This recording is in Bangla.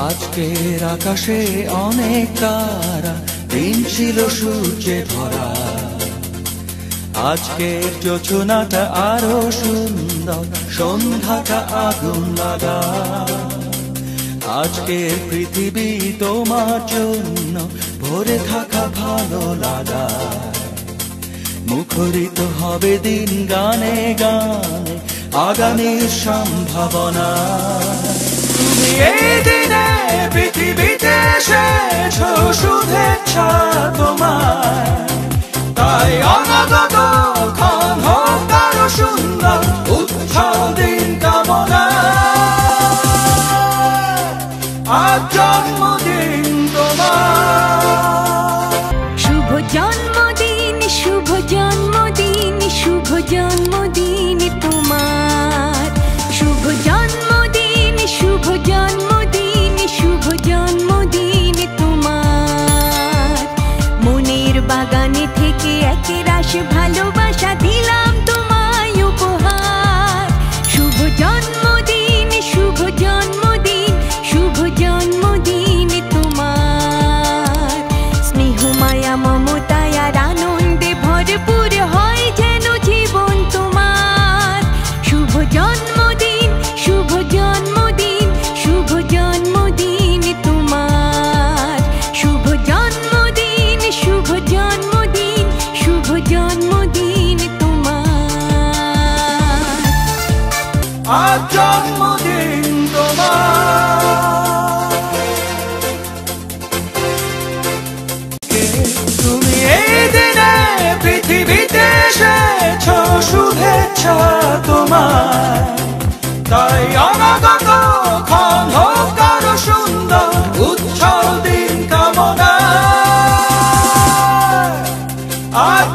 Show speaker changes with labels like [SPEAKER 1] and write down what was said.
[SPEAKER 1] আজকের আকাশে অনেক তারা, দিন ছিল সূর্যে ভরা। আজকের যোজনাটা আরো সুন্দর, সন্ধ্যাটা আগুন লাগা। আজকের পৃথিবী তোমার জন্য ভরে থাকা ভালো লাগা। মুখরিত হবে দিন গানে গানে, আগামীর সম্ভাবনা। তুমি এই দিনে পৃথিবীতে এসেছো, শুভেচ্ছা তোমার। তাই অনাগত ক্ষণ হোক আরো সুন্দর, উৎসব দিন কামনা। আজ জন্মদিন তোমার।
[SPEAKER 2] শুভ জন্মদিন, শুভ জন্মদিন, শুভ জন্মদিন তোমার। শুভ জন্মদিন, শুভ জন্মদিন, শুভ জন্মদিন তোমার। মনের বাগানে থেকে একরাশ ভালোবাসা দিলাম তোমায় উপহার। শুভ জন্মদিন, শুভ জন্মদিন, শুভ জন্মদিন তোমার। স্নেহ মায়া মমতায় আর আনন্দে ভরপুর হয় যেন জীবন তোমার। শুভ জন্মদিন, শুভ জন্মদিন, শুভ জন্মদিন তোমার। শুভ জন্মদিন, শুভ জন্মদিন, শুভ জন্মদিন তোমার।
[SPEAKER 1] আজ জন্মদিন তোমার। তুমি এই দিনে পৃথিবীতে এসেছো, শুভেচ্ছা তোমার। তাই অনাগত ক্ষণ হোক আরো সুন্দর, উৎসব দিন কামনা। আজ